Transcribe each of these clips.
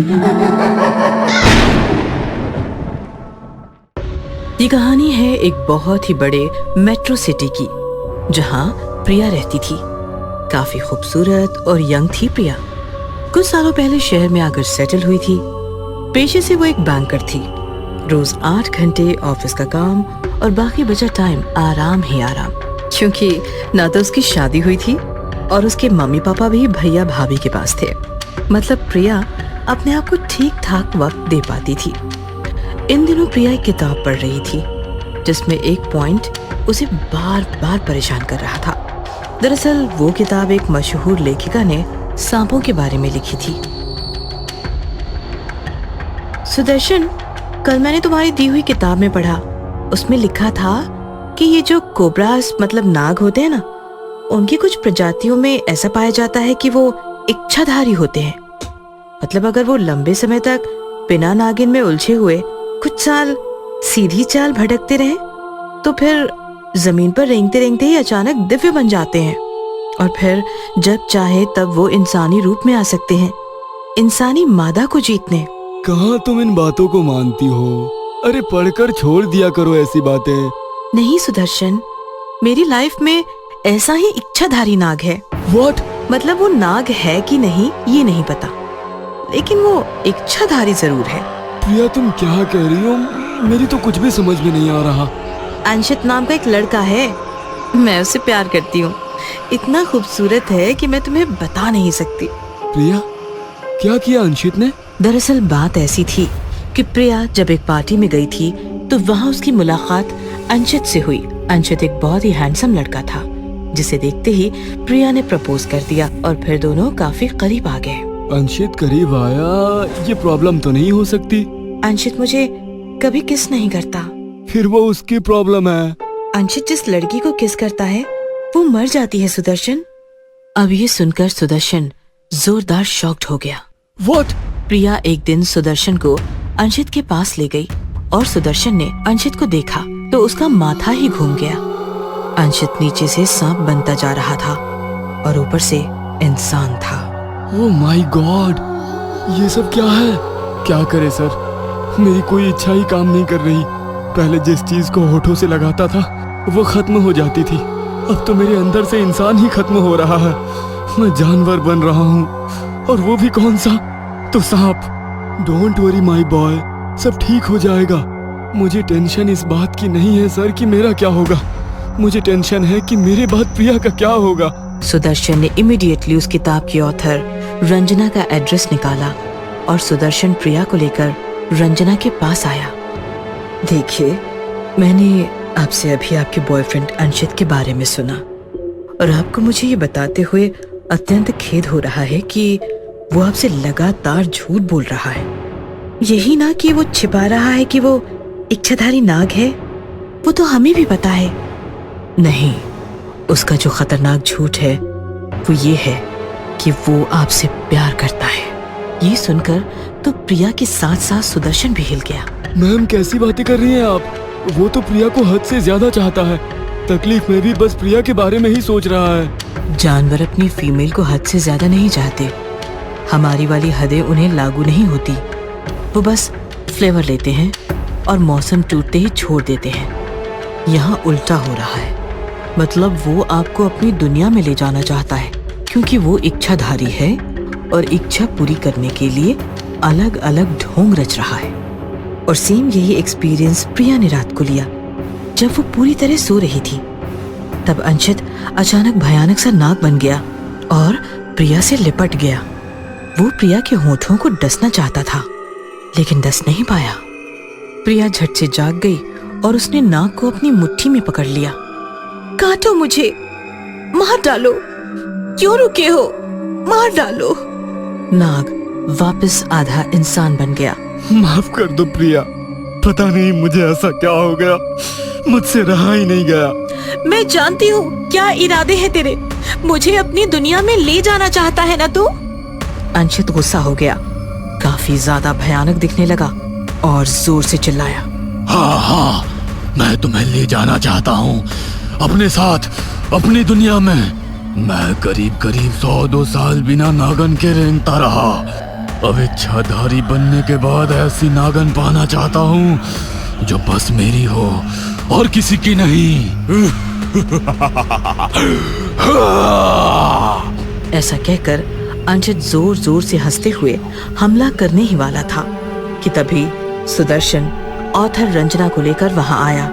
ये कहानी है एक बहुत ही बड़े मेट्रो सिटी की, जहाँ प्रिया रहती थी। काफी खूबसूरत और यंग थी प्रिया। कुछ सालों पहले शहर में आकर सेटल हुई थी। पेशे से वो एक बैंकर थी। रोज 8 घंटे ऑफिस का काम और बाकी बचा टाइम आराम ही आराम, क्योंकि ना तो उसकी शादी हुई थी और उसके मम्मी पापा भी भैया भाभी के पास थे। मतलब प्रिया अपने आप को ठीक ठाक वक्त दे पाती थी। इन दिनों प्रिया एक किताब पढ़ रही थी, जिसमें एक पॉइंट उसे बार बार परेशान कर रहा था। दरअसल वो किताब एक मशहूर लेखिका ने सांपों के बारे में लिखी थी। सुदर्शन, कल मैंने तुम्हारी दी हुई किताब में पढ़ा, उसमें लिखा था कि ये जो कोबरास मतलब नाग होते हैं ना, उनकी कुछ प्रजातियों में ऐसा पाया जाता है कि वो इच्छाधारी होते हैं। मतलब अगर वो लंबे समय तक बिना नागिन में उलझे हुए कुछ साल सीधी चाल भटकते रहे, तो फिर जमीन पर रेंगते रेंगते ही अचानक दिव्य बन जाते हैं और फिर जब चाहे तब वो इंसानी रूप में आ सकते हैं, इंसानी मादा को जीतने। कहाँ तुम इन बातों को मानती हो? अरे पढ़कर छोड़ दिया करो ऐसी बातें। नहीं सुदर्शन, मेरी लाइफ में ऐसा ही इच्छाधारी नाग है। What? मतलब वो नाग है कि नहीं ये नहीं पता, लेकिन वो इच्छाधारी जरूर है। प्रिया तुम क्या कह रही हो? मेरी तो कुछ भी समझ में नहीं आ रहा। अंशित नाम का एक लड़का है, मैं उससे प्यार करती हूँ। इतना खूबसूरत है कि मैं तुम्हें बता नहीं सकती। प्रिया, क्या किया अंशित ने? दरअसल बात ऐसी थी कि प्रिया जब एक पार्टी में गई थी तो वहाँ उसकी मुलाकात अंशित से हुई। अंशित एक बहुत ही हैंडसम लड़का था, जिसे देखते ही प्रिया ने प्रपोज कर दिया और फिर दोनों काफी करीब आ गए। अंशित करीब आया, ये प्रॉब्लम तो नहीं हो सकती? अंशित मुझे कभी किस नहीं करता। फिर वो उसकी प्रॉब्लम है। अंशित जिस लड़की को किस करता है वो मर जाती है सुदर्शन। अब ये सुनकर सुदर्शन जोरदार शॉक्ड हो गया। What? प्रिया एक दिन सुदर्शन को अंशित के पास ले गई और सुदर्शन ने अंशित को देखा तो उसका माथा ही घूम गया। अंशित नीचे से सांप बनता जा रहा था और ऊपर से इंसान था। ओह माय गॉड, ये सब क्या है? क्या करे सर, मेरी कोई इच्छा ही काम नहीं कर रही। पहले जिस चीज को होठों से लगाता था वो खत्म हो जाती थी, अब तो मेरे अंदर से इंसान ही खत्म हो रहा है। मैं जानवर बन रहा हूँ, और वो भी कौन सा? तो सांप। डोंट वरी माय बॉय, सब ठीक हो जाएगा। मुझे टेंशन इस बात की नहीं है सर कि मेरा क्या होगा, मुझे टेंशन है कि मेरे बाद प्रिया का क्या होगा। सुदर्शन ने इमीडिएटली उस किताब की ऑथर रंजना का एड्रेस निकाला और सुदर्शन प्रिया को लेकर रंजना के पास आया। देखिए, मैंने आपसे अभी आपके बॉयफ्रेंड अंशित के बारे में सुना और आपको मुझे ये बताते हुए अत्यंत खेद हो रहा है कि वो आपसे लगातार झूठ बोल रहा है। यही ना कि वो छिपा रहा है कि वो इच्छाधारी नाग है, वो तो हमें भी पता है। नहीं, उसका जो खतरनाक झूठ है वो ये है कि वो आपसे प्यार करता है। ये सुनकर तो प्रिया के साथ साथ सुदर्शन भी हिल गया। मैम कैसी बातें कर रही हैं आप? वो तो प्रिया को हद से ज्यादा चाहता है। तकलीफ में भी बस प्रिया के बारे में ही सोच रहा है। जानवर अपनी फीमेल को हद से ज्यादा नहीं चाहते। हमारी वाली हदें उन्हें लागू नहीं होती। वो बस फ्लेवर लेते हैं और मौसम टूटते ही छोड़ देते हैं। यहाँ उल्टा हो रहा है। मतलब वो आपको अपनी दुनिया में ले जाना चाहता है, क्योंकि वो इच्छाधारी है और इच्छा पूरी करने के लिए अलग अलग ढोंग रच रहा है। और सेम यही एक्सपीरियंस प्रिया ने रात को लिया। जब वो पूरी तरह सो रही थी, तब अंशित अचानक भयानक सा नाग बन गया और प्रिया से लिपट गया। वो प्रिया के होठों को डसना चाहता था, लेकिन डस नहीं पाया। प्रिया झट से जाग गई और उसने नाग को अपनी मुट्ठी में पकड़ लिया। काटो मुझे, मार डालो, क्यों रुके हो, मार डालो। नाग वापस आधा इंसान बन गया। माफ कर दो प्रिया, पता नहीं मुझे ऐसा क्या हो गया, मुझसे रहा ही नहीं गया। मैं जानती हूँ क्या इरादे हैं तेरे, मुझे अपनी दुनिया में ले जाना चाहता है ना तू। अंशित गुस्सा हो गया, काफी ज्यादा भयानक दिखने लगा और जोर से चिल्लाया। हाँ, मैं तुम्हें ले जाना चाहता हूँ अपने साथ, अपनी दुनिया में। मैं करीब 100-2 साल बिना नागन के रेंगता रहा, अब इच्छाधारी बनने के बाद ऐसी नागन पाना चाहता हूँ जो बस मेरी हो और किसी की नहीं। ऐसा कहकर अंशित जोर जोर से हंसते हुए हमला करने ही वाला था कि तभी सुदर्शन ऑथर रंजना को लेकर वहां आया।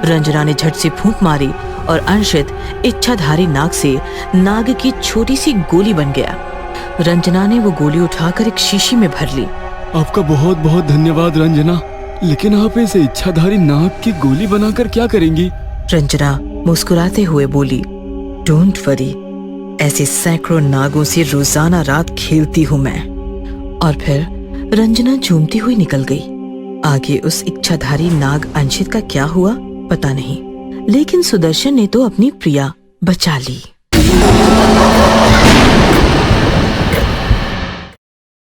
रंजना ने झट से फूंक मारी और अंशित इच्छाधारी नाग से नाग की छोटी सी गोली बन गया। रंजना ने वो गोली उठाकर एक शीशी में भर ली। आपका बहुत बहुत धन्यवाद रंजना, लेकिन आप इसे इच्छाधारी नाग की गोली बनाकर क्या करेंगी? रंजना मुस्कुराते हुए बोली, डोंट वरी, ऐसे सैकड़ों नागों से रोजाना रात खेलती हूँ मैं। और फिर रंजना झूमती हुई निकल गई। आगे उस इच्छाधारी नाग अंशित का क्या हुआ पता नहीं, लेकिन सुदर्शन ने तो अपनी प्रिया बचा ली।